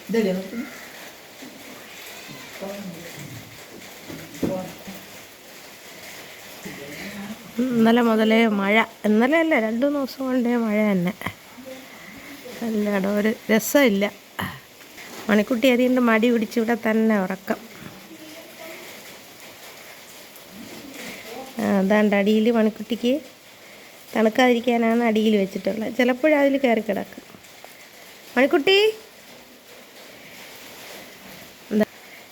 ഇന്നലെ മുതലേ മഴ, ഇന്നലെ അല്ല 2-3 ദിവസം കൊണ്ടേ മഴ തന്നെ. എല്ലായിടും ഒരു രസമില്ല. മണിക്കുട്ടി അതുകൊണ്ട് മടി പിടിച്ചിവിടെ തന്നെ ഉറക്കം. അതാണ്ട് അടിയിൽ മണിക്കുട്ടിക്ക് തണുക്കാതിരിക്കാനാണ് അടിയിൽ വെച്ചിട്ടുള്ളത്. ചിലപ്പോഴും അതിൽ കയറി കിടക്കും. മണിക്കുട്ടി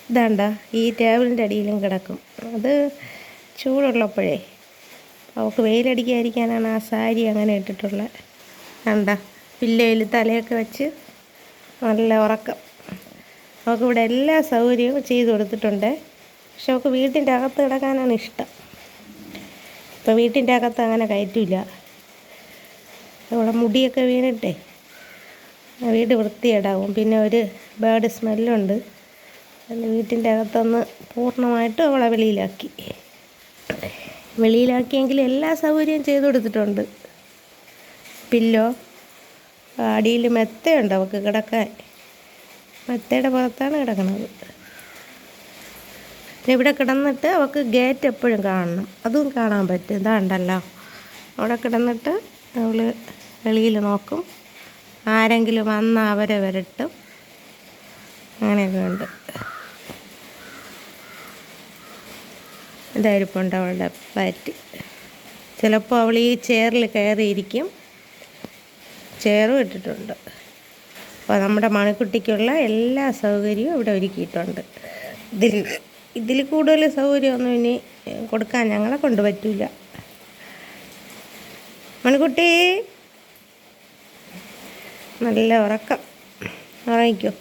ഇതാണ്ട ഈ ടേബിളിൻ്റെ അടിയിലും കിടക്കും. അത് ചൂടുള്ളപ്പോഴേ അവൾക്ക് വെയിലടിക്കാതിരിക്കാനാണ് ആ സാരി അങ്ങനെ ഇട്ടിട്ടുള്ളത്. കണ്ട പില്ലയിൽ തലയൊക്കെ വെച്ച് നല്ല ഉറക്കം. അവൾക്ക് എല്ലാ സൗകര്യവും ചെയ്തു കൊടുത്തിട്ടുണ്ട്. പക്ഷെ അവൾക്ക് വീട്ടിൻ്റെ അകത്ത് കിടക്കാനാണ് ഇഷ്ടം. ഇപ്പോൾ വീട്ടിൻ്റെ അകത്ത് അങ്ങനെ കയറ്റില്ല. അവിടെ മുടിയൊക്കെ വീണിട്ടേ വീട് വൃത്തികേടാവും. പിന്നെ ഒരു ബാഡ് സ്മെല്ലുണ്ട്. അതിന് വീട്ടിൻ്റെ അകത്തൊന്ന് പൂർണ്ണമായിട്ടും അവളെ വെളിയിലാക്കിയെങ്കിൽ എല്ലാ സൗകര്യവും ചെയ്തു കൊടുത്തിട്ടുണ്ട്. പില്ലോ, അടിയിൽ മെത്തയുണ്ട് അവൾക്ക് കിടക്കാൻ. മെത്തയുടെ പുറത്താണ് കിടക്കുന്നത്. ഇവിടെ കിടന്നിട്ട് അവൾക്ക് ഗേറ്റ് എപ്പോഴും കാണണം. അതും കാണാൻ പറ്റും. ഇതാണ്ടല്ലോ അവിടെ കിടന്നിട്ട് അവൾ വെളിയിൽ നോക്കും. ആരെങ്കിലും വന്നാൽ അവരെ വരട്ടും. അങ്ങനെയൊക്കെ ഉണ്ട്. ഇതായിരിപ്പുണ്ട് അവളുടെ പാറ്റ്. ചിലപ്പോൾ അവൾ ഈ ചെയറിൽ കയറിയിരിക്കും. ചെയറും ഇട്ടിട്ടുണ്ട്. അപ്പോൾ നമ്മുടെ മണിക്കുട്ടിക്കുള്ള എല്ലാ സൗകര്യവും ഇവിടെ ഒരുക്കിയിട്ടുണ്ട്. ഇതിൽ കൂടുതൽ സൗകര്യമൊന്നും ഇനി കൊടുക്കാൻ ഞങ്ങളെ കൊണ്ട് പറ്റില്ല. മണിക്കുട്ടി നല്ല ഉറക്കം. ഉറങ്ങിക്കോ.